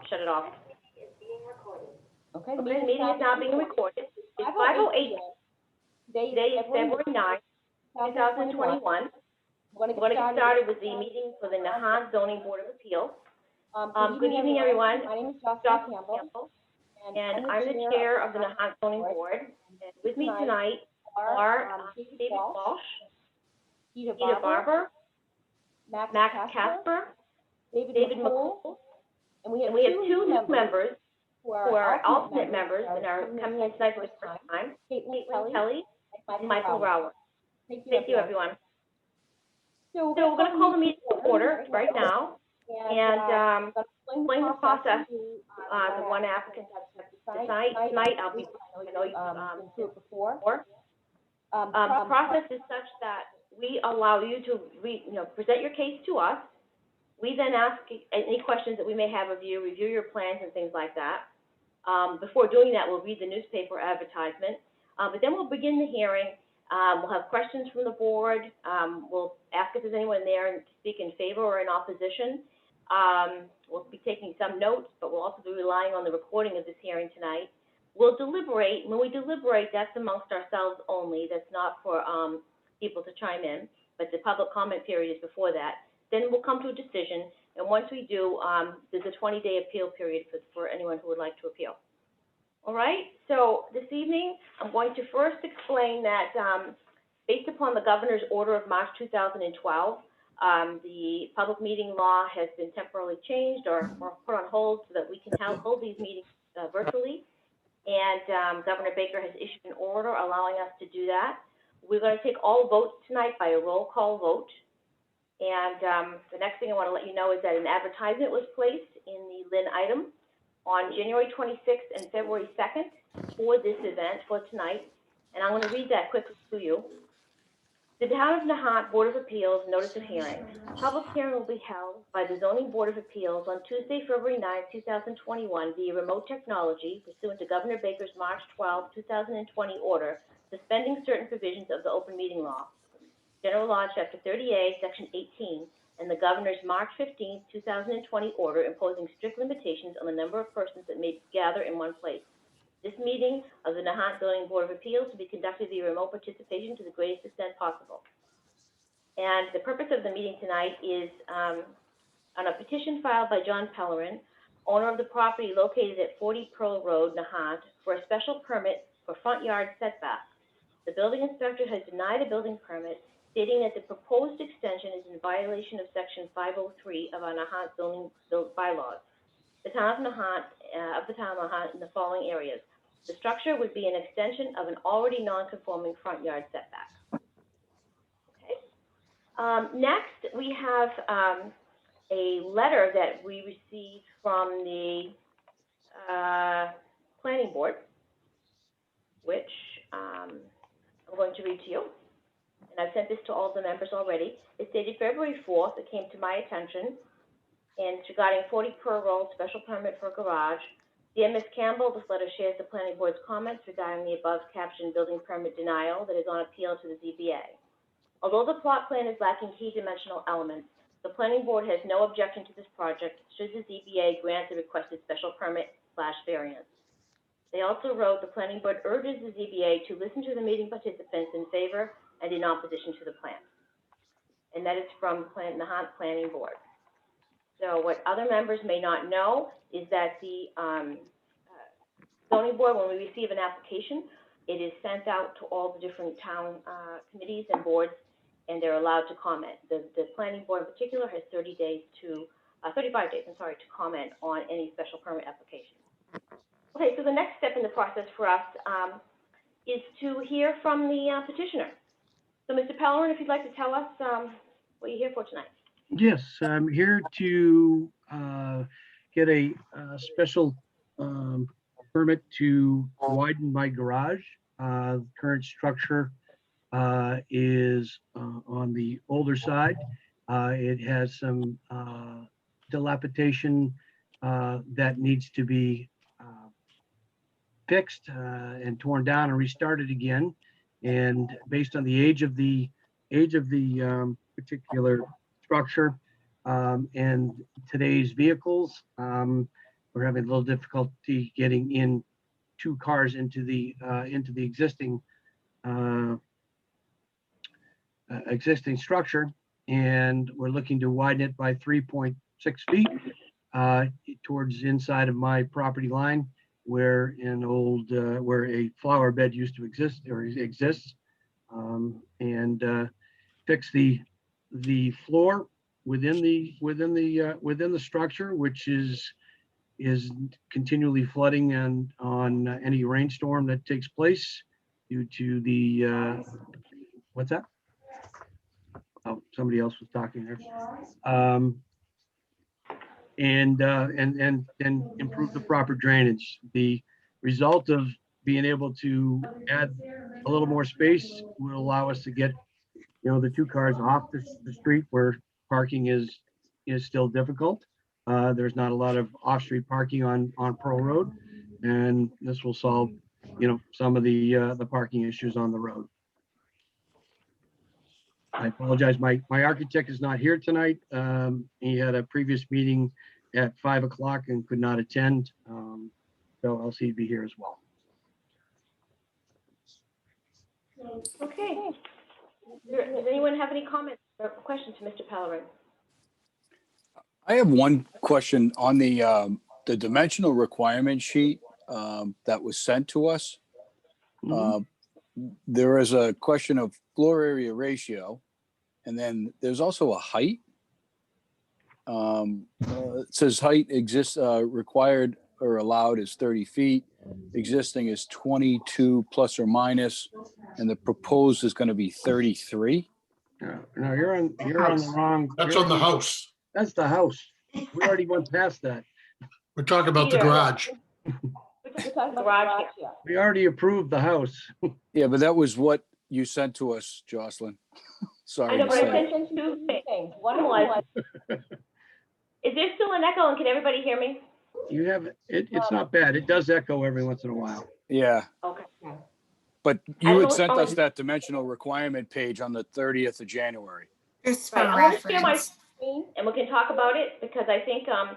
Shut it off. Okay, Okay, the meeting is now being recorded. It's 5:08. Today is February 9th, 2021. We're going to get started with the meeting for the Nahant Zoning Board of Appeals. Good evening, everyone. My name is Jocelyn Jocelyn Campbell, and I'm the chair of the Nahant Zoning Board. And with me tonight are David Walsh, Peter Peter Barber, Max Max Casper, Casper, David David McCool, McCool, and we have two new members who who are alternate members and and are coming in tonight for the first time. Caitlin Caitlin Kelly Kelly and and Michael Rauer. Thank Thank you, everyone. So So we're going to call the meeting to order right now and explain the process the one applicant has to decide. Tonight, I'll be, I know you've through it before. The process is such that we allow you to present your case to us. We then ask any questions that we may have of you, review your plans and things like that. Before doing that, we'll read the newspaper advertisement, but then we'll begin the hearing. We'll have questions from the board. We'll ask if there's anyone there to speak in favor or in opposition. We'll be taking some notes, but we'll also be relying on the recording of this hearing tonight. We'll deliberate. When we deliberate, that's amongst ourselves only. That's not for people to chime in, but the public comment period is before that. Then we'll come to a decision, and once we do, there's a 20-day appeal period for anyone who would like to appeal. All right, so this evening, I'm going to first explain that based upon the governor's order of March 2012, the public meeting law has been temporarily changed or put on hold so that we can hold these meetings virtually. And Governor Baker has issued an order allowing us to do that. We're going to take all votes tonight by a roll call vote. And the next thing I want to let you know is that an advertisement was placed in the Lynn item on January 26th and February 2nd for this event, for tonight. And I'm going to read that quickly to you. The Town of Nahant Board of Appeals Notice of Hearing. Public hearing will be held by the Zoning Board of Appeals on Tuesday, February 9th, 2021 via remote technology pursuant to Governor Baker's March 12, 2020 order suspending certain provisions of the open meeting law. General Law, Chapter 30A, Section 18, and the Governor's March 15, 2020 order imposing strict limitations on the number of persons that may gather in one place. This meeting of the Nahant Zoning Board of Appeals to be conducted via remote participation to the greatest extent possible. And the purpose of the meeting tonight is on a petition filed by John Pellerin, owner of the property located at 40 Pearl Road, Nahant, for a special permit for front yard setback. The building inspector has denied a building permit, stating that the proposed extension is in violation of Section 503 of our Nahant zoning bylaws. The town of Nahant, in the following areas. The structure would be an extension of an already non-conforming front yard setback. Okay. Next, we have a letter that we received from the planning board, which I'm going to read to you. And I've sent this to all the members already. It's dated February 4th. It came to my attention. And it's regarding 40 Pearl Road, special permit for a garage. Dear Ms. Campbell, this letter shares the planning board's comments regarding the above captioned building permit denial that is on appeal to the ZBA. Although the plot plan is lacking key dimensional elements, the planning board has no objection to this project should the ZBA grant the requested special permit/variance. They also wrote, the planning board urges the ZBA to listen to the meeting participants in favor and in opposition to the plan. And that is from the Nahant Planning Board. So what other members may not know is that the zoning board, when we receive an application, it is sent out to all the different town committees and boards, and they're allowed to comment. The planning board in particular has 35 days, to comment on any special permit application. Okay, so the next step in the process for us is to hear from the petitioner. So, Mr. Pellerin, if you'd like to tell us what you're here for tonight. Yes, I'm here to get a special permit to widen my garage. Current structure is on the older side. It has some dilapidation that needs to be fixed and torn down and restarted again. And based on the age of the particular structure and today's vehicles, we're having a little difficulty getting in 2 cars into the existing existing structure, and we're looking to widen it by 3.6 feet towards the inside of my property line, where where a flower bed used to exist or exists, and fix the floor within the structure, which is continually flooding and on any rainstorm that takes place due to the what's that? Oh, somebody else was talking there. And improve the proper drainage. The result of being able to add a little more space will allow us to get, the 2 cars off the street where parking is still difficult. There's not a lot of off-street parking on Pearl Road, and this will solve, some of the parking issues on the road. I apologize. My architect is not here tonight. He had a previous meeting at 5 o'clock and could not attend. So else he'd be here as well. Okay. Does anyone have any comments or questions for Mr. Pellerin? I have one question on the dimensional requirement sheet that was sent to us. There is a question of floor area ratio, and then there's also a height. It says height exists required or allowed is 30 feet. Existing is 22 plus or minus, and the proposed is going to be 33. No, you're on the wrong. That's on the house. That's the house. We already went past that. We're talking about the garage. We're talking about Garage. yeah. We already approved the house. Yeah, but that was what you sent to us, Jocelyn. Sorry I know, to but I say. sent you 2 things. One One was, was, is there still an echo and can everybody hear me? You have it's not bad. It does echo every once in a while. Yeah, Okay. but I you had don't- sent us that dimensional requirement page on the 30th of January. Just for Right, I want to share my reference. screen and we can talk about it because I think, I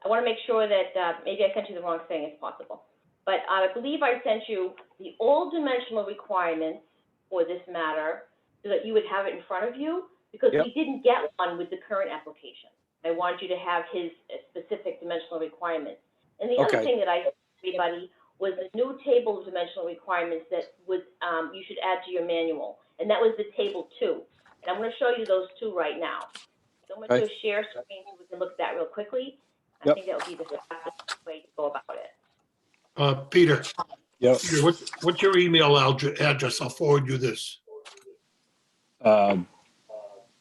want to make sure that, maybe I sent you the wrong thing if possible. But I believe I sent you the old dimensional requirements for this matter so that you would have it in front of you because Yep. we didn't get one with the current application. I wanted you to have his specific dimensional requirements. And the other Okay. thing that I told everybody was the new table of dimensional requirements that would, you should add to your manual. And that was the table 2. And I'm going to show you those 2 right now. So I'm going to do a share screen so we can look at that real quickly. I Yep. think that would be the fastest way to go about it. Peter, Yep. what's your email address? I'll forward you this.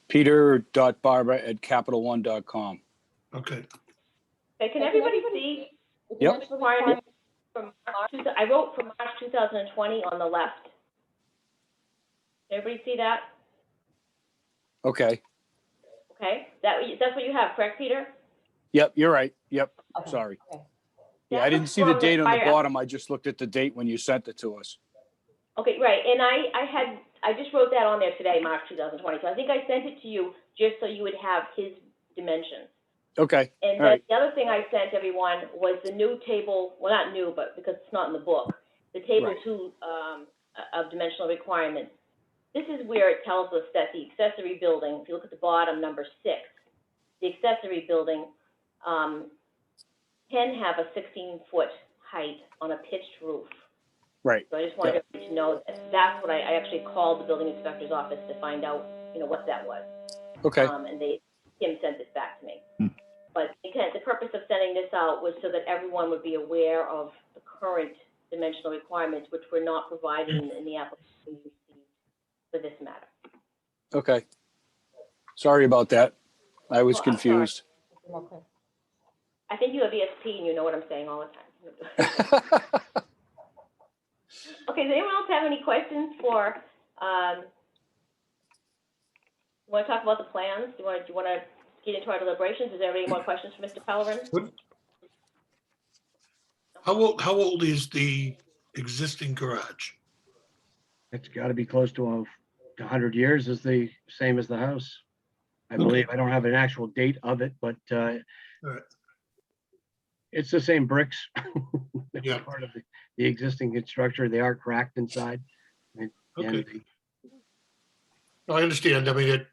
Peter.barber@capitalone.com. Okay. Okay, can everybody see the Yep. dimensional requirements from March, I wrote from March 2020 on the left. Can everybody see that? Okay. Okay, that's what you have, correct, Peter? Yep, you're right. Yep. Okay. Sorry. Okay. Yeah, I That didn't was see the from date on the prior- bottom. I just looked at the date when you sent it to us. Okay, right, and I just wrote that on there today, March 2020, so I think I sent it to you just so you would have his dimensions. Okay. And All then right. the other thing I sent everyone was the new table, well, not new, but because it's not in the book, the table Right. 2, of dimensional requirements. This is where it tells us that the accessory building, if you look at the bottom, number 6, the accessory building, can have a 16-foot height on a pitched roof. Right. So I just wanted everybody to know that that's what I actually called the building inspector's office to find out, what that was. Okay. And Kim sent this back to me. But the purpose of sending this out was so that everyone would be aware of the current dimensional requirements, which were not provided in the application you received for this matter. Okay. Sorry about that. I was Oh, I'm sorry. confused. Okay. I think you have ESP and you know what I'm saying all the time. Okay, does anyone else have any questions for, you want to talk about the plans? Do you want to get into our deliberations? Is there any more questions for Mr. Pellerin? How old is the existing garage? It's got to be close to 100 years. Is the same as the house. I believe. I don't have an actual date of it, but Right. It's the same bricks. that were Yeah. Part of the existing structure. They are cracked inside. And Okay. I understand. I mean,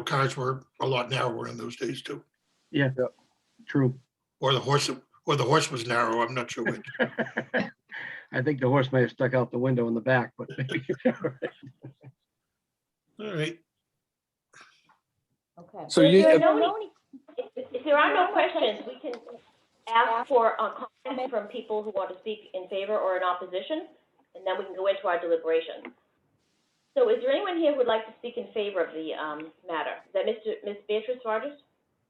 cars were a lot narrower in those days too. yeah, true. Or the horse was narrow. I'm not sure which. I think the horse may have stuck out the window in the back, but All right. Okay. So If you, there are if there are no questions, we can ask for comments from people who want to speak in favor or in opposition, and then we can go into our deliberations. So is there anyone here who would like to speak in favor of the matter? Is that Ms. Beatrice Rogers?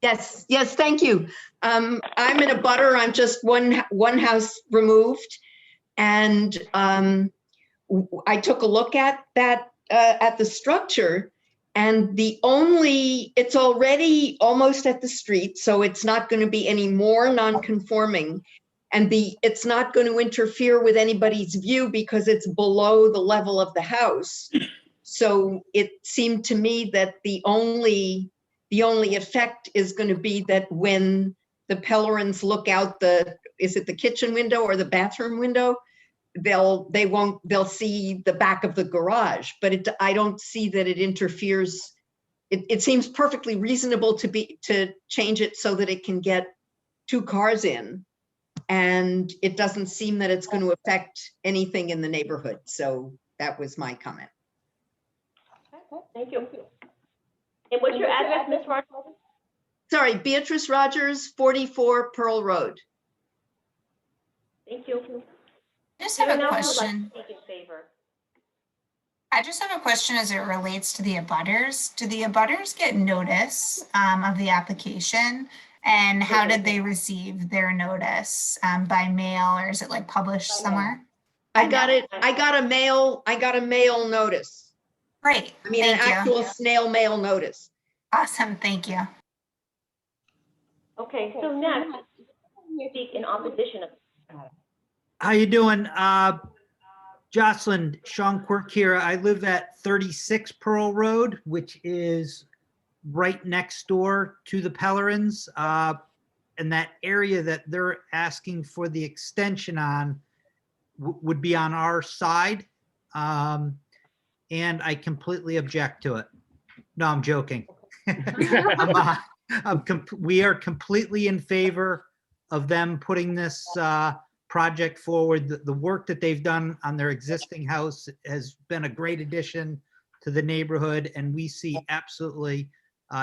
Yes, thank you. I'm in a butter. I'm just one house removed. And I took a look at that, at the structure, and it's already almost at the street, so it's not going to be any more non-conforming. And it's not going to interfere with anybody's view because it's below the level of the house. So it seemed to me that the only effect is going to be that when the Pellerins look out is it the kitchen window or the bathroom window? They'll see the back of the garage, but I don't see that it interferes. It seems perfectly reasonable to change it so that it can get 2 cars in. And it doesn't seem that it's going to affect anything in the neighborhood. So that was my comment. Okay, thank you. And what's your address, Ms. Rogers? Sorry, Beatrice Rogers, 44 Pearl Road. Thank you. I just have a Anyone else who would like question. to speak in favor? I just have a question as it relates to the abutters. Do the abutters get notice of the application? And how did they receive their notice? By mail, or is it like published somewhere? I got a mail notice. Great, I mean, an thank you. actual snail mail notice. Awesome, thank you. Okay, so next, speak in opposition of. How you doing? Jocelyn, Sean Quirk here. I live at 36 Pearl Road, which is right next door to the Pellerins. And that area that they're asking for the extension on would be on our side. And I completely object to it. No, I'm joking. We are completely in favor of them putting this project forward. The work that they've done on their existing house has been a great addition to the neighborhood, and we see absolutely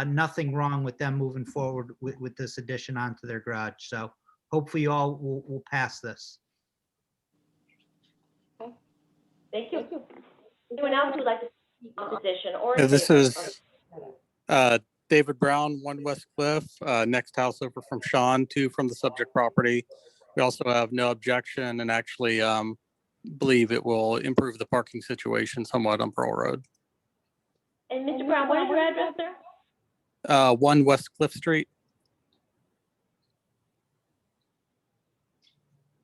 nothing wrong with them moving forward with this addition onto their garage. So hopefully you all will pass this. Thank you. Anyone else who would like to speak in opposition or in Yeah, this favor? is David Brown, 1 West Cliff, next house over from Sean, 2 from the subject property. We also have no objection and actually believe it will improve the parking situation somewhat on Pearl Road. And Mr. Brown, what is your address there? 1 West Cliff Street.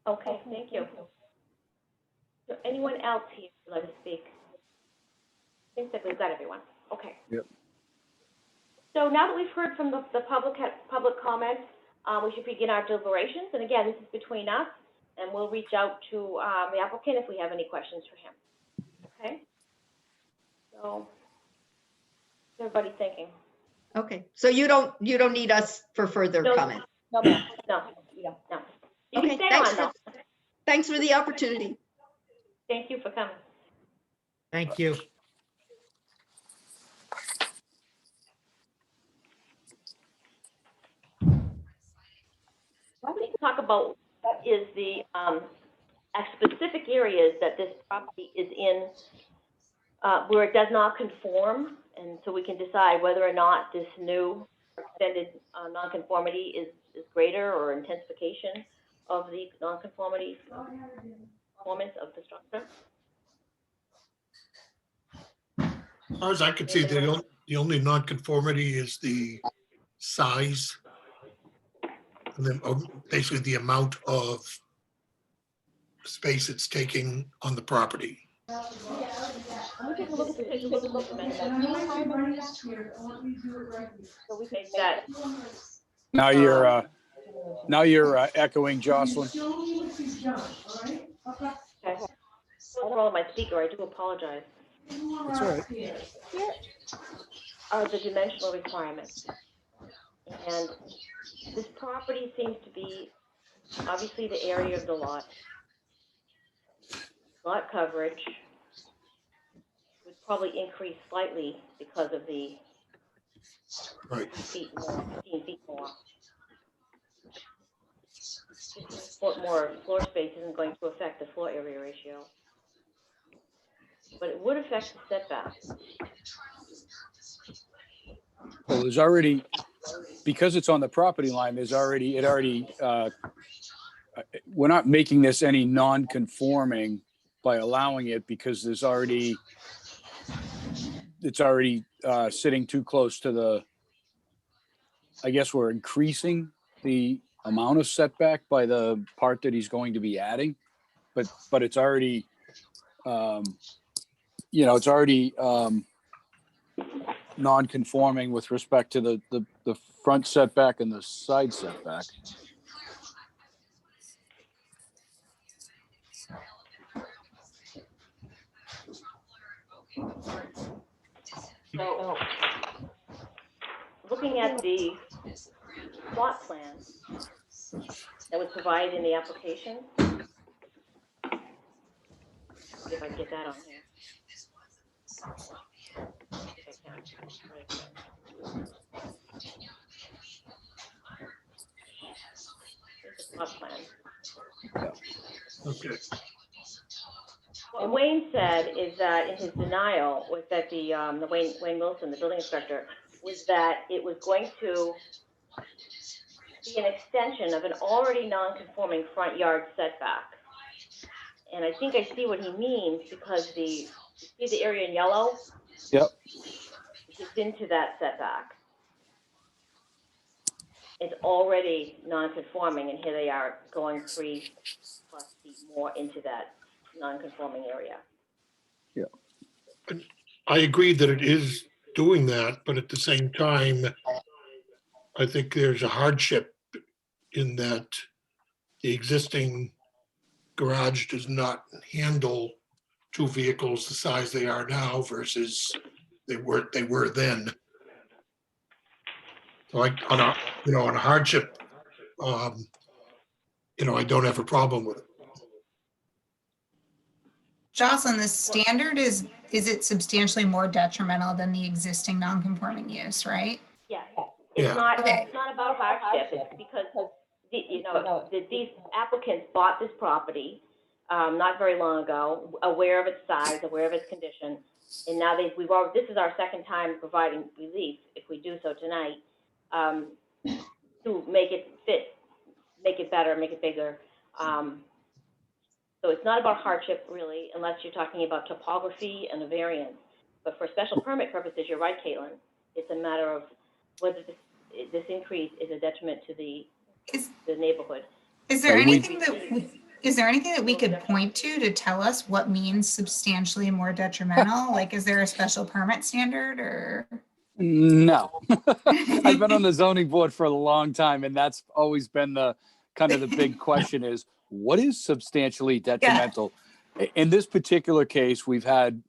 Okay, thank you. So anyone else here would like to speak? I think that we've got everyone. Okay. Yep. So now that we've heard from the public comments, we should begin our deliberations. And again, this is between us, and we'll reach out to the applicant if we have any questions for him. Okay? So, what's everybody thinking? Okay, so you don't need us for further No. comment. No, ma'am. No, Yeah. no. You can Okay, stay on though. thanks for the opportunity. Thank you for coming. Thank you. We can talk about what is the specific areas that this property is in where it does not conform, and so we can decide whether or not this new extended nonconformity is greater or intensification of the nonconformity performance of the structure. As far as I can see, the only nonconformity is the size. And then basically the amount of space it's taking on the property. Let me take a look at the picture. So we think that, Now you're Now you're echoing, Jocelyn. Okay. What's wrong with my speaker? I do apologize. That's all right. Are the dimensional requirements. And this property seems to be, obviously, the area of the lot. Lot coverage would probably increase slightly because of the Right. 15 feet more. 15 foot more floor space isn't going to affect the floor area ratio, but it would affect the setback. Well, there's already, because it's on the property line, we're not making this any non-conforming by allowing it because it's already sitting too close to the, I guess we're increasing the amount of setback by the part that he's going to be adding, but it's already, it's already non-conforming with respect to the front setback and the side setback. So, looking at the plot plan that was provided in the application, see if I can get that on here. If I can. Here's the plot plan. Okay. What Wayne said is that in his denial was that the Wayne Wilson, the building inspector, was that it was going to be an extension of an already non-conforming front yard setback. And I think I see what he means because you see the area in yellow? Yep. It's into that setback. It's already non-conforming, and here they are going 3+ feet more into that non-conforming area. Yeah. I agree that it is doing that, but at the same time, I think there's a hardship in that the existing garage does not handle 2 vehicles the size they are now versus they were then. So on a hardship, I don't have a problem with it. Jocelyn, the standard is it substantially more detrimental than the existing non-conforming use, right? Yeah, Yeah. it's not, Okay. it's not about hardship, it's because these applicants bought this property, not very long ago, aware of its size, aware of its condition. And now this is our second time providing relief, if we do so tonight, to make it fit, make it better, make it bigger. So it's not about hardship really, unless you're talking about topography and a variance. But for special permit purposes, you're right, Caitlin. It's a matter of whether this increase is a detriment to the neighborhood. Is there anything that we could point to tell us what means substantially more detrimental? Like, is there a special permit standard or? No. I've been on the zoning board for a long time, and that's always been the big question is, what is substantially detrimental? Yeah. In this particular case, we've had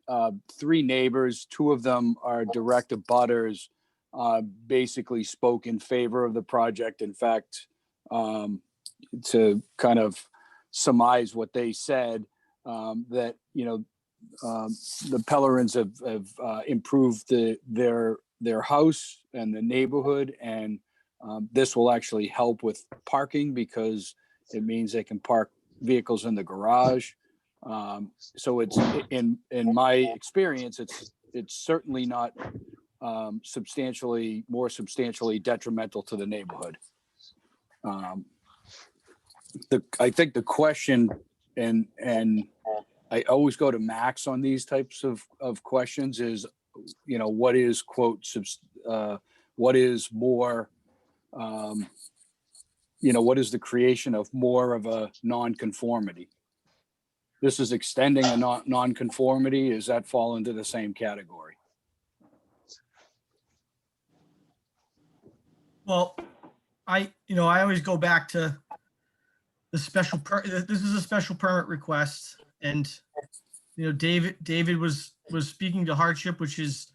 3 neighbors, 2 of them are direct abutters, basically spoke in favor of the project. In fact, to kind of surmise what they said, that, the Pellerins have improved their house and the neighborhood, and this will actually help with parking because it means they can park vehicles in the garage. So it's in my experience, it's certainly not more substantially detrimental to the neighborhood. I think the question, and I always go to Max on these types of questions, is, what is quote, what is more, what is the creation of more of a non-conformity? This is extending a non-conformity. Does that fall into the same category? Well, I always go back to the this is a special permit request, and, David was speaking to hardship, which is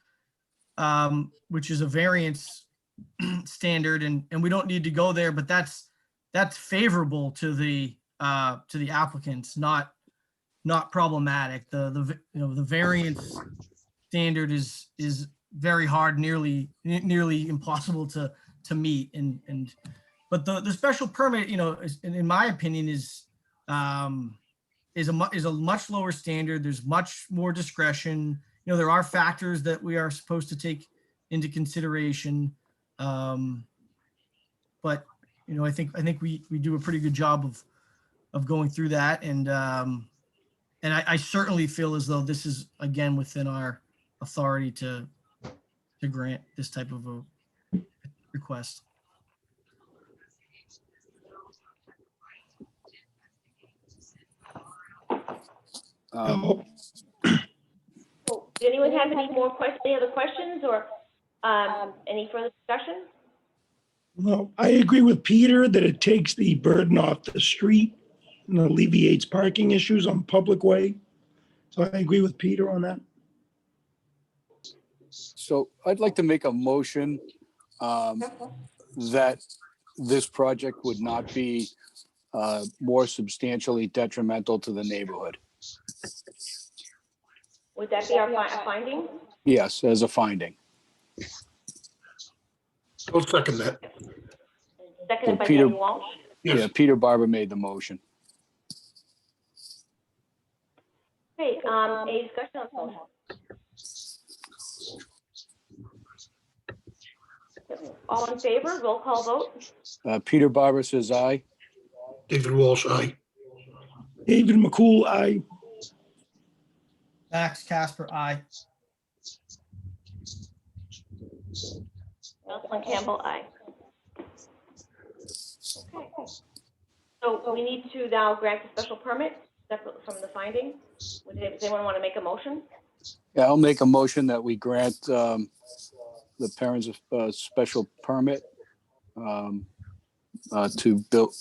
a variance standard, and we don't need to go there, but that's favorable to the applicants, not problematic. The variance standard is very hard, nearly impossible to meet, but the special permit, in my opinion, is a much lower standard. There's much more discretion. There are factors that we are supposed to take into consideration. But I think we do a pretty good job of going through that, and I certainly feel as though this is, again, within our authority to grant this type of a request. No, So, does anyone have any other questions, or, any further discussion? Well, I agree with Peter that it takes the burden off the street and alleviates parking issues on public way. So I agree with Peter on that. So I'd like to make a motion that this project would not be more substantially detrimental to the neighborhood. Would that be our finding? Yes, as a finding. I'll second that. Seconded by Peter- Danny Walsh. Yeah, Yes, Peter Barber made the motion. Okay, any discussion on the motion? All in favor, roll call vote? Peter Barber says aye. David Walsh, aye. David McCool, aye. Max Casper, aye. Jocelyn Campbell, aye. Okay. So we need to now grant the special permit separate from the finding. Does anyone want to make a motion? Yeah, I'll make a motion that we grant the parents a special permit to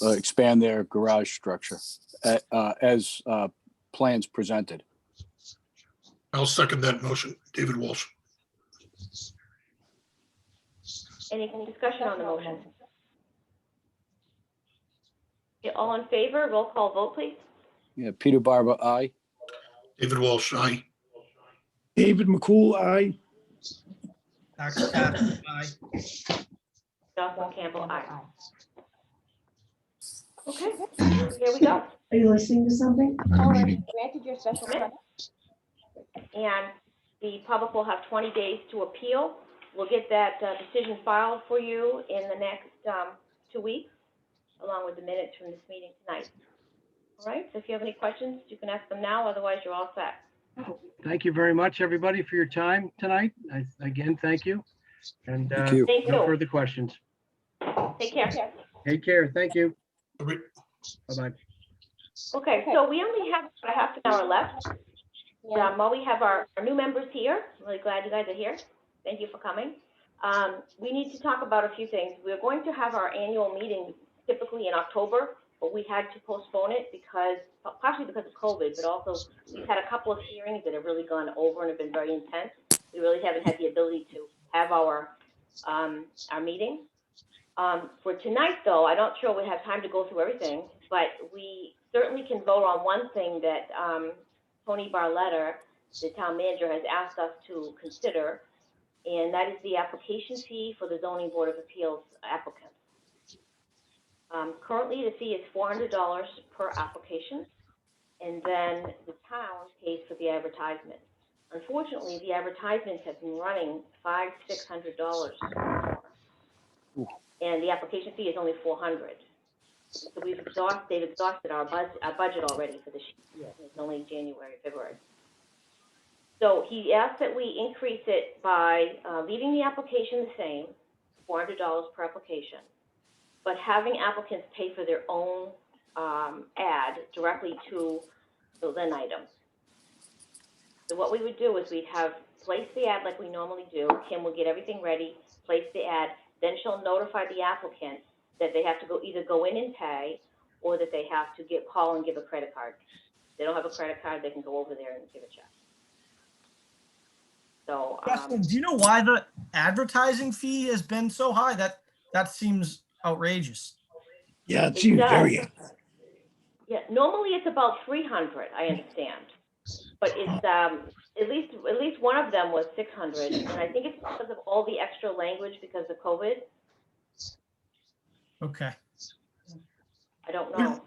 expand their garage structure as plans presented. I'll second that motion. David Walsh. Any discussion on the motion? Okay, all in favor, roll call vote, please. Yeah, Peter Barber, aye. David Walsh, aye. David McCool, aye. Max Casper, aye. Jocelyn Campbell, aye. Okay, here we go. Are you listening to something? Granted your special permit. And the public will have 20 days to appeal. We'll get that decision filed for you in the next 2 weeks, along with the minutes from this meeting tonight. All right, so if you have any questions, you can ask them now, otherwise you're all set. Thank you very much, everybody, for your time tonight. Again, thank you. And Thank you. Thank no you. further questions. Take care. Take care. Thank you. All right. Bye-bye. Okay, so we only have about half an hour left. While we have our new members here, I'm really glad you guys are here. Thank you for coming. We need to talk about a few things. We're going to have our annual meeting typically in October, but we had to postpone it partially because of COVID, but also we've had a couple of hearings that have really gone over and have been very intense. We really haven't had the ability to have our meeting. For tonight, though, I'm not sure we have time to go through everything, but we certainly can vote on one thing that Tony Barletta, the town manager, has asked us to consider, and that is the application fee for the Zoning Board of Appeals applicants. Currently, the fee is $400 per application, and then the town pays for the advertisement. Unfortunately, the advertisements have been running $500–600 and the application fee is only $400. So they've exhausted our budget already for this year. It's only January, February. So he asked that we increase it by leaving the application the same, $400 per application, but having applicants pay for their own ad directly to the Lynn item. So what we would do is we'd have place the ad like we normally do. Kim will get everything ready, place the ad, then she'll notify the applicant that they have to either go in and pay, or that they have to call and give a credit card. If they don't have a credit card, they can go over there and give a check. So, Justin, do you know why the advertising fee has been so high? That seems outrageous. Yeah, it It seems does. very, yeah, normally it's about 300, I understand. But it's, at least one of them was 600, and I think it's because of all the extra language because of COVID. Okay. I don't know.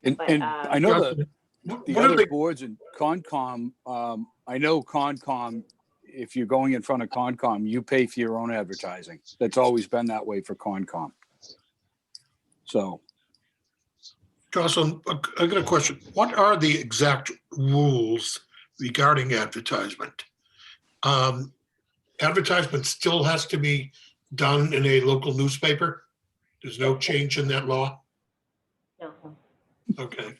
And, But, I know Justin, the what are other the, boards in Concom, I know Concom, if you're going in front of Concom, you pay for your own advertising. That's always been that way for Concom. So, Jocelyn, I got a question. What are the exact rules regarding advertisement? Advertisement still has to be done in a local newspaper? There's no change in that law? no. Okay. It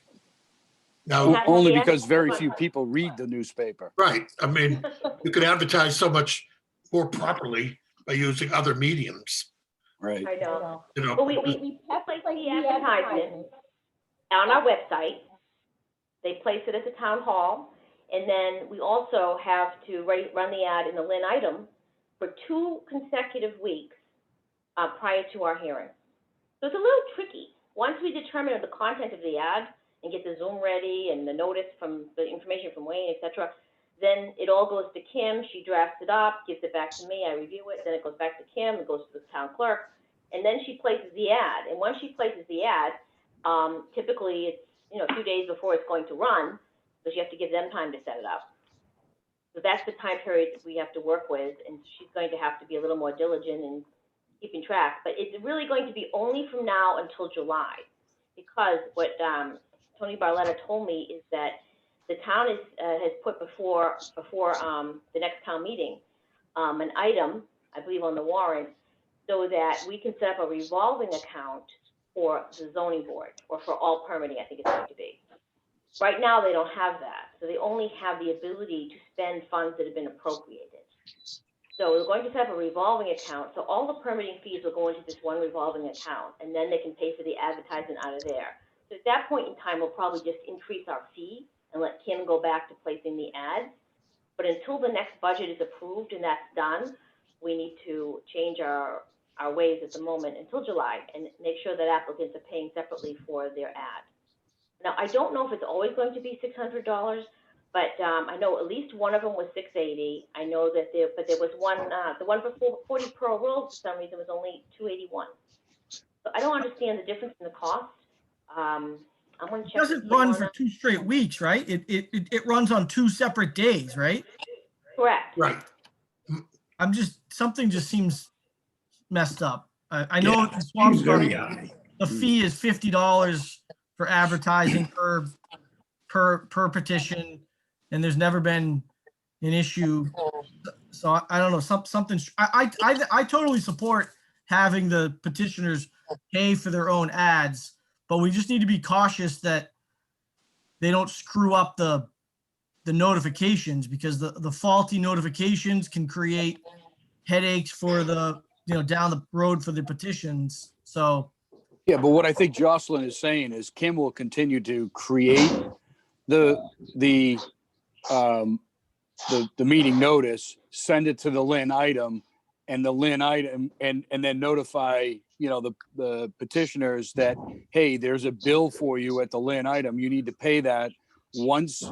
Now, has to only be because very advertised. few people read the newspaper. right, I mean, you could advertise so much more properly by using other mediums, Right. I know. you know? But we place the advertisement on our website. They place it at the town hall, and then we also have to run the ad in the Lynn item for 2 consecutive weeks prior to our hearing. So it's a little tricky. Once we determine the content of the ad and get the Zoom ready and the notice from the information from Wayne, et cetera, then it all goes to Kim. She drafts it up, gives it back to me. I review it. Then it goes back to Kim. It goes to the town clerk, and then she places the ad. And once she places the ad, typically it's a few days before it's going to run, because you have to give them time to set it up. So that's the time period that we have to work with, and she's going to have to be a little more diligent in keeping track. But it's really going to be only from now until July, because what Tony Barletta told me is that the town has put before the next town meeting an item, I believe, on the warrant, so that we can set up a revolving account for the zoning board, or for all permitting, I think it's going to be. Right now, they don't have that, so they only have the ability to spend funds that have been appropriated. So we're going to set up a revolving account, so all the permitting fees will go into this one revolving account, and then they can pay for the advertising out of there. So at that point in time, we'll probably just increase our fee and let Kim go back to placing the ads. But until the next budget is approved and that's done, we need to change our ways at the moment until July and make sure that applicants are paying separately for their ad. Now, I don't know if it's always going to be $600, but I know at least one of them was $680. I know that there was one, the one for 40 Pearl Road, for some reason, was only $281. So I don't understand the difference in the cost. I'm going to check. It doesn't run for 2 straight weeks, right? It runs on 2 separate days, right? Correct. Right. Something just seems messed up. I know yeah, the seems Swamp very Stuff, high. the fee is $50 for advertising per petition, and there's never been an issue. So I don't know, something. I totally support having the petitioners pay for their own ads, but we just need to be cautious that they don't screw up the notifications, because the faulty notifications can create headaches for down the road for the petitions. So Yeah, but what I think Jocelyn is saying is Kim will continue to create the meeting notice, send it to the Lynn item, and the Lynn item, and then notify the petitioners that, hey, there's a bill for you at the Lynn item. You need to pay that. Once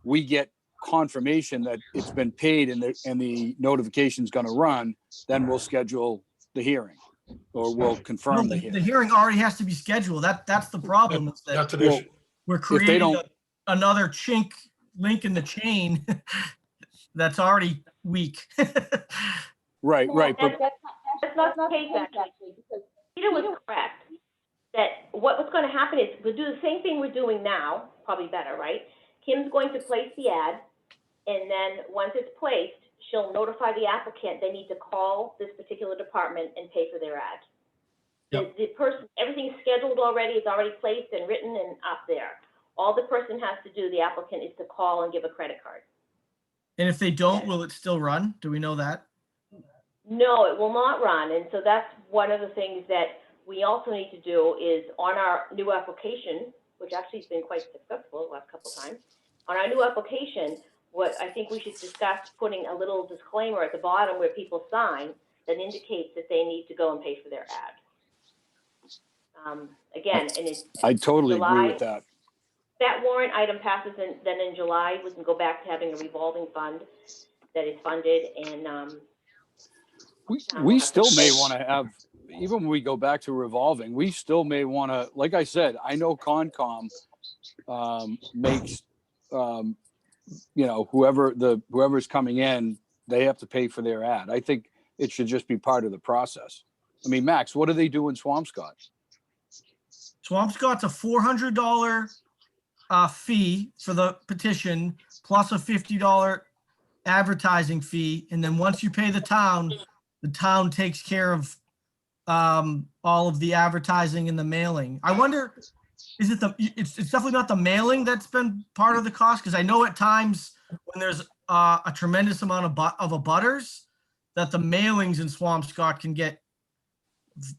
we get confirmation that it's been paid and the notification's going to run, then we'll schedule the hearing, or we'll confirm the the hearing. hearing already has to be scheduled. That's the problem. Is that That's an Well, issue. we're if they creating don't, another link in the chain that's already weak. right, but That's not the case, actually, because Peter was correct, that what's going to happen is we'll do the same thing we're doing now, probably better, right? Kim's going to place the ad, and then once it's placed, she'll notify the applicant they need to call this particular department and pay for their ad. Yep. The person, everything's scheduled already, it's already placed and written and up there. All the person has to do, the applicant, is to call and give a credit card. And if they don't, will it still run? Do we know that? No, it will not run, and so that's one of the things that we also need to do is on our new application, which actually has been quite successful the last couple of times, on our new application, what I think we should discuss putting a little disclaimer at the bottom where people sign that indicates that they need to go and pay for their ad. Again, and it's I totally agree July. with that. That warrant item passes, and then in July, we can go back to having a revolving fund that is funded, and We still may want to have, even when we go back to revolving, we still may want to, like I said, I know Concom makes, you know, whoever's coming in, they have to pay for their ad. I think it should just be part of the process. I mean, Max, what do they do in Swampscott? Swampscott's a $400 fee for the petition plus a $50 advertising fee. And then once you pay the town takes care of all of the advertising and the mailing. I wonder, is it it's definitely not the mailing that's been part of the cost? Because I know at times when there's a tremendous amount of abutters, that the mailings in Swampscott can get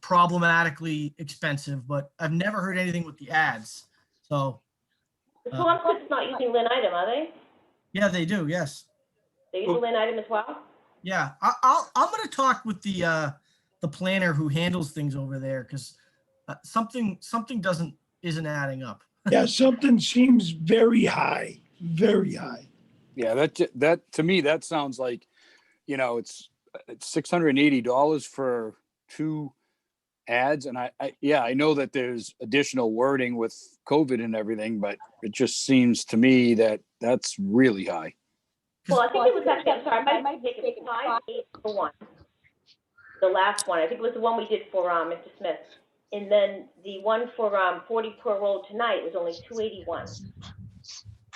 problematically expensive, but I've never heard anything with the ads. So. Swampscott's not using Lynn Item, are they? Yeah, they do. Yes. They use Lynn Item as well? Yeah, I'm going to talk with the planner who handles things over there, because something isn't adding up. Yeah, something seems very high, very high. Yeah, that to me, that sounds like, you know, it's $680 for 2 ads. And I know that there's additional wording with COVID and everything, but it just seems to me that that's really high. Well, I think it was actually, I'm sorry, I might make it 580 for one. The last one, I think it was the one we did for Mr. Smith. And then the one for 40 Per Road tonight was only 281. So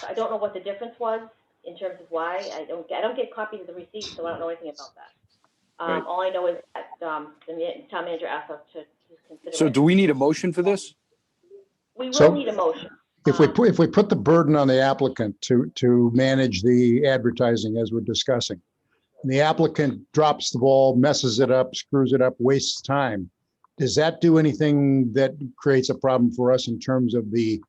I don't know what the difference was in terms of why. I don't get copies of the receipt, so I don't know anything about that. Right. All I know is that the town manager asked us to consider So it. do we need a motion for this? We will So- need a motion. If we put the burden on the applicant to manage the advertising as we're discussing, and the applicant drops the ball, messes it up, screws it up, wastes time, does that do anything that creates a problem for us in terms of the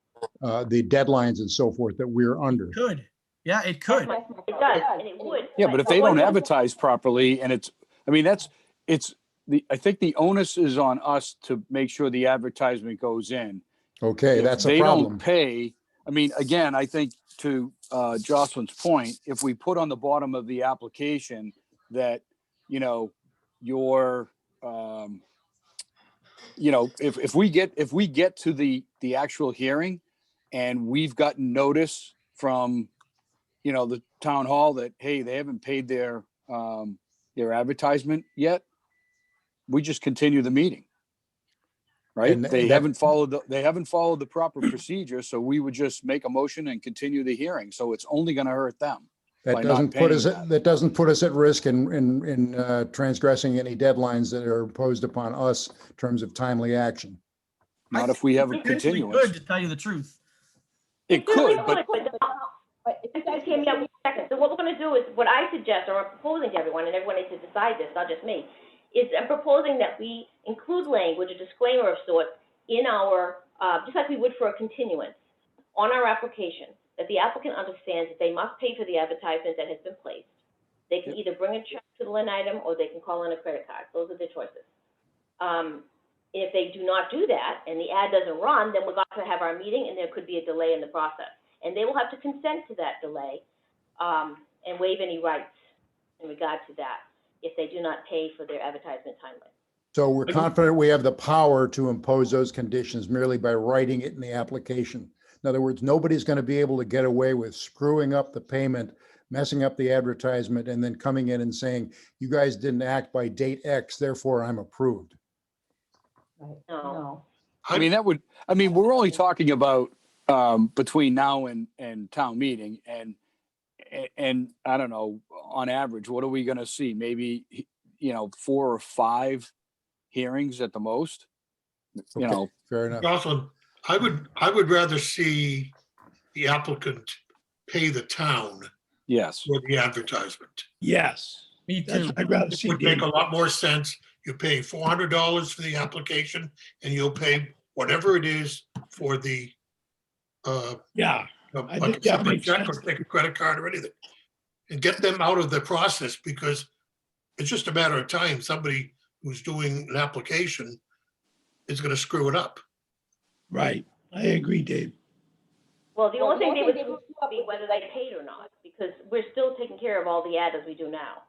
deadlines and so forth that we're under? Could. Yeah, it could. It does, and it would. Yeah, but if they don't what- advertise properly, and I think the onus is on us to make sure the advertisement goes in. Okay, If that's a they problem. don't pay, I mean, again, I think to Jocelyn's point, if we put on the bottom of the application that, you know, your, you know, if we get to the actual hearing and we've gotten notice from, you know, the town hall that, hey, they haven't paid their advertisement yet, we just continue the meeting. Right? And They that- haven't followed the proper procedure, so we would just make a motion and continue the hearing. So it's only going to hurt them. That by not doesn't put paying us, that. that doesn't put us at risk in transgressing any deadlines that are imposed upon us in terms of timely action. Not if we have a It potentially continuance. could, to tell you the truth. It could, but If you guys hear me out 1 second, so what we're gonna do is, what I suggest, or I'm proposing to everyone, and everyone needs to decide this, not just me, is I'm proposing that we include language, a disclaimer of sorts, in our, just like we would for a continuance, on our application, that the applicant understands that they must pay for the advertisement that has been placed. They can either bring a check to the Lynn Item, or they can call in a credit card. Those are their choices. If they do not do that, and the ad doesn't run, then we're going to have our meeting, and there could be a delay in the process. And they will have to consent to that delay, and waive any rights in regard to that, if they do not pay for their advertisement timely. So we're confident we have the power to impose those conditions merely by writing it in the application. In other words, nobody's going to be able to get away with screwing up the payment, messing up the advertisement, and then coming in and saying, you guys didn't act by date X, therefore I'm approved. No. I mean, we're only talking about between now and town meeting, and I don't know, on average, what are we going to see? Maybe, you know, 4 or 5 hearings at the most, you Okay, know. fair enough. Jocelyn, I would rather see the applicant pay the town Yes. for the advertisement. Yes, Me that's too. what I'd rather It see. would make Dave. a lot more sense You pay $400 for the application and you'll pay whatever it is for the, Yeah, I like think a that separate makes check or sense. take a credit card or anything. And get them out of the process because it's just a matter of time. Somebody who's doing an application is gonna screw it up. Right. I agree, Dave. Well, the only thing they would screw up be whether they paid or not, because we're still taking care of all the ad as we do now.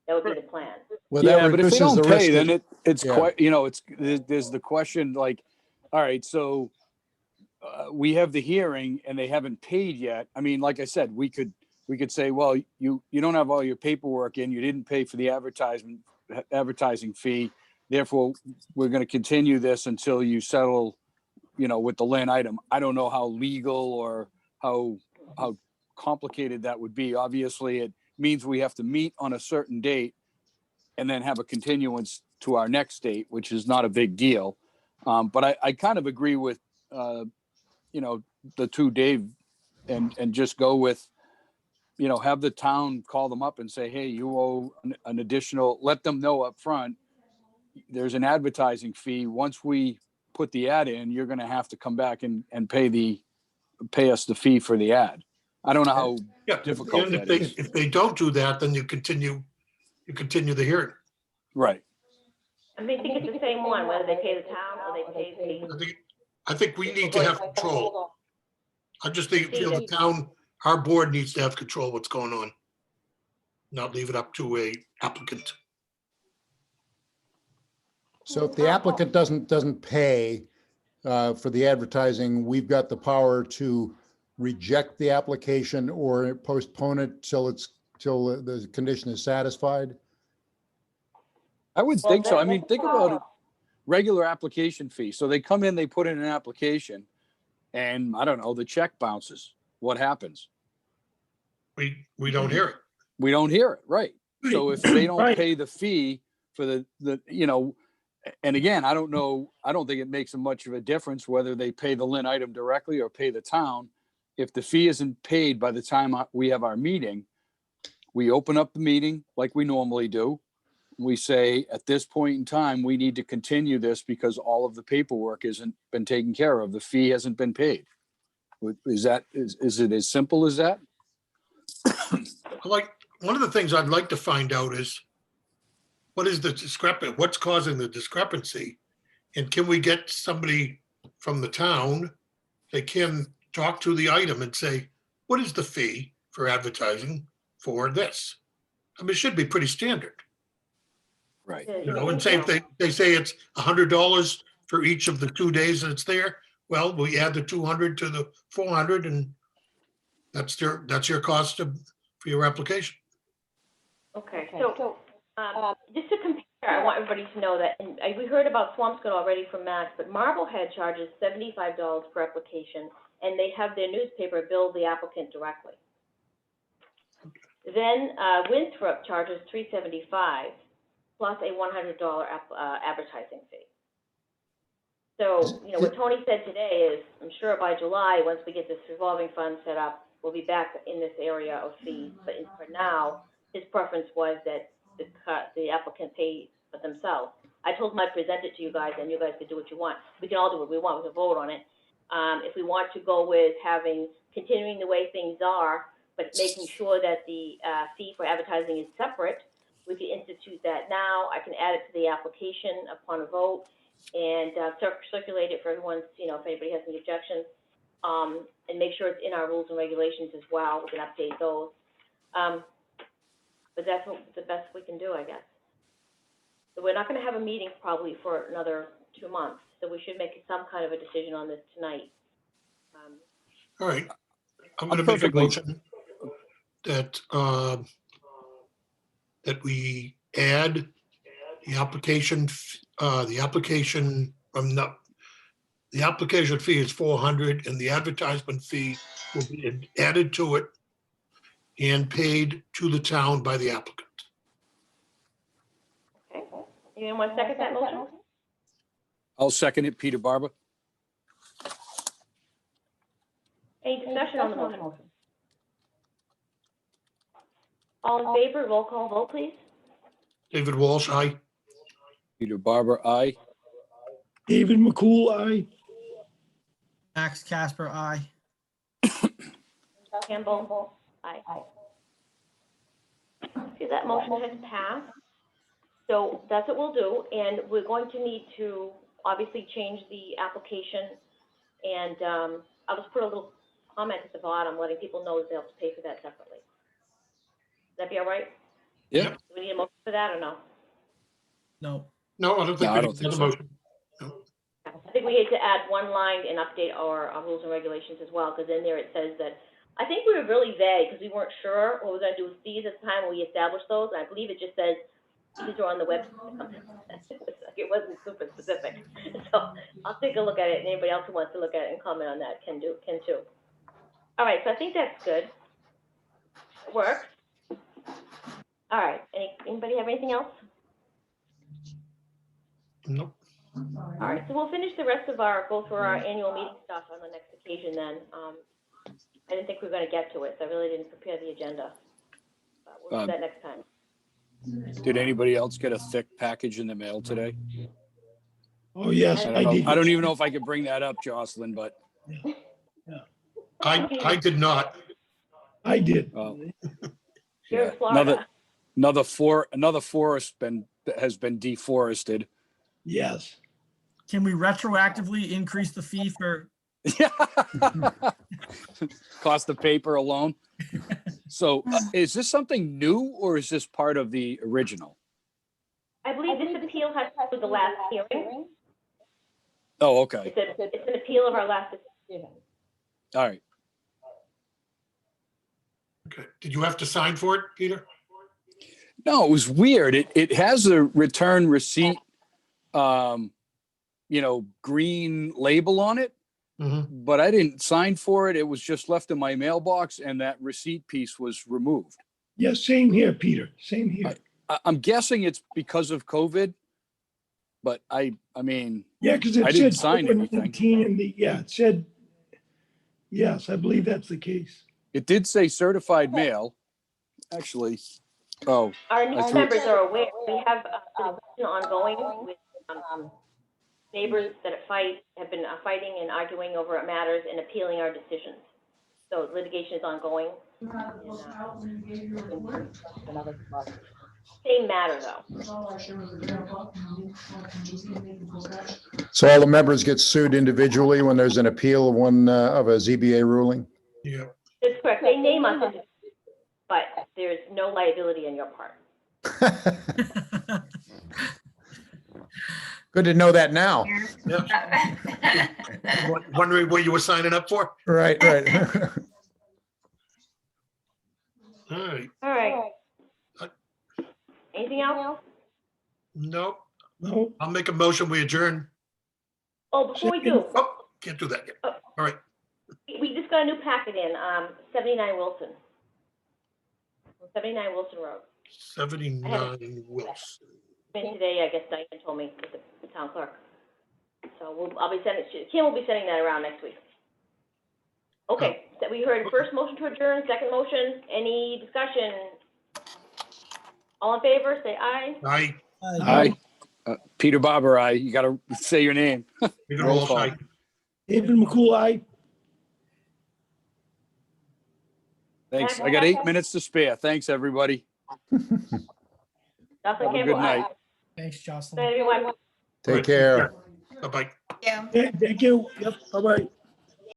That would be the plan. Well, that Yeah, but if they reduces the don't pay, risk. then that- it's yeah. quite, there's the question like, all right, so we have the hearing and they haven't paid yet. I mean, like I said, we could say, well, you don't have all your paperwork in, you didn't pay for the advertising fee. Therefore, we're going to continue this until you settle, with the land item. I don't know how legal or how complicated that would be. Obviously, it means we have to meet on a certain date and then have a continuance to our next date, which is not a big deal. But I kind of agree with, the two Dave and just go with, have the town call them up and say, hey, you owe an additional, let them know up front, there's an advertising fee. Once we put the ad in, you're going to have to come back and pay us the fee for the ad. I don't know how Yeah, difficult and that is. if they don't do that, then you continue the hearing. Right. I think it's the same one, whether they pay the town or they pay the. I think we need to have control. I just feel the town, our board needs to have control of what's going on. Not leave it up to a applicant. So if the applicant doesn't pay for the advertising, we've got the power to reject the application or postpone it till the condition is satisfied. I would think so. I mean, think about it. Regular application fee. So they come in, they put in an application and I don't know, the check bounces. What happens? We don't hear it. We don't hear it. Right. So if they don't Right. pay the fee for the, and again, I don't know, I don't think it makes much of a difference whether they pay the lien item directly or pay the town. If the fee isn't paid by the time we have our meeting, we open up the meeting like we normally do. We say, at this point in time, we need to continue this because all of the paperwork hasn't been taken care of. The fee hasn't been paid. Is it as simple as that? One of the things I'd like to find out is what is the discrepancy? What's causing the discrepancy? And can we get somebody from the town that can talk to the item and say, what is the fee for advertising for this? I mean, it should be pretty standard. Right. And say if they say it's $100 for each of the 2 days that it's there, well, we add the 200 to the 400 and that's your cost for your application. Okay, so, just to compare, I want everybody to know that, and we heard about Swampscott already from Max, but Marblehead charges $75 per application, and they have their newspaper bill the applicant directly. Then, Winthrop charges $375 plus a $100 advertising fee. So, what Tony said today is, I'm sure by July, once we get this revolving fund set up, we'll be back in this area of fees, but for now, his preference was that the applicant pay for themselves. I told him I'd present it to you guys, and you guys could do what you want. We can all do what we want, we can vote on it. If we want to go with continuing the way things are, but making sure that the fee for advertising is separate, we can institute that now. I can add it to the application upon a vote and circulate it for everyone, if anybody has any objections, and make sure it's in our rules and regulations as well. We can update those. But that's the best we can do, I guess. So we're not going to have a meeting probably for another 2 months, so we should make some kind of a decision on this tonight. All right. I'm going to make a motion that that we add the application fee is 400 and the advertisement fee will be added to it and paid to the town by the applicant. Okay. Anyone want to second that motion? I'll second it, Peter Barber. Any discussion on the motion? All in favor, roll call vote, please. David Walsh, aye. Peter Barber, aye. David McCool, aye. Max Casper, aye. Campbell, aye. Okay, that motion has passed. So that's what we'll do, and we're going to need to obviously change the application. And, I'll just put a little comment at the bottom, letting people know that they'll have to pay for that separately. Would that be all right? Yeah. Do we need a motion for that or no? No. No, I don't think No, we I need don't think another so. motion. I think we need to add one line and update our rules and regulations as well, because in there it says that, I think we were really vague, because we weren't sure what we were gonna do with fees at the time when we established those, and I believe it just says, these are on the website. It wasn't super specific. So I'll take a look at it, and anybody else who wants to look at it and comment on that can too. All right, so I think that's good. It works. All right, anybody have anything else? Nope. All right, so we'll finish the rest of go through our annual meeting stuff on the next occasion then. I didn't think we were gonna get to it, so I really didn't prepare the agenda. But we'll do that next time. Did anybody else get a thick package in the mail today? Oh, yes, I I don't know. did. I don't even know if I could bring that up, Jocelyn, but I did not. I did. You're yeah. in Florida. Another forest has been deforested. Yes. Can we retroactively increase the fee for, Cost of paper alone. So is this something new or is this part of the original? I believe this appeal has to do with the last hearing. Oh, okay. It's an appeal of our last decision. All right. Okay. Did you have to sign for it, Peter? No, it was weird. It has a return receipt, green label on it, but I didn't sign for it. It was just left in my mailbox and that receipt piece was removed. Yes, same here, Peter. Same here. I'm guessing it's because of COVID, but I mean, Yeah, because I it didn't said sign anything. COVID-19 in it said, yes, I believe that's the case. It did say certified mail, actually. Oh, Our new I threw- members are aware, we have litigation ongoing with neighbors that have been fighting and arguing over matters and appealing our decisions. So litigation is ongoing. Same matter though. So all the members get sued individually when there's an appeal of one of a ZBA ruling? Yeah. That's correct. They name us, but there's no liability on your part. Good to know that now. Wondering what you were signing up for? Right. All right. All right. Anything else? Nope. No, I'll make a motion. We adjourn. Oh, before we do, Oh, can't do that yet. All right. we just got a new packet in, 79 Wilson. 79 Wilson Road. 79 Wilson. Been today, I guess Diane told me, with the town clerk. So I'll be sending, Kim will be sending that around next week. Okay, so we heard first motion to adjourn, second motion, any discussion? All in favor, say aye. Aye. Aye. Peter Barber, aye. You got to say your name. Peter Roll Walsh, call. aye. David McCool, aye. Thanks. I got 8 minutes to spare. Thanks, everybody. Jocelyn Have a Campbell, good aye. night. thanks, Good night, Jocelyn. everyone. Take care. Bye-bye. Yeah. Thank you. Yep, bye-bye.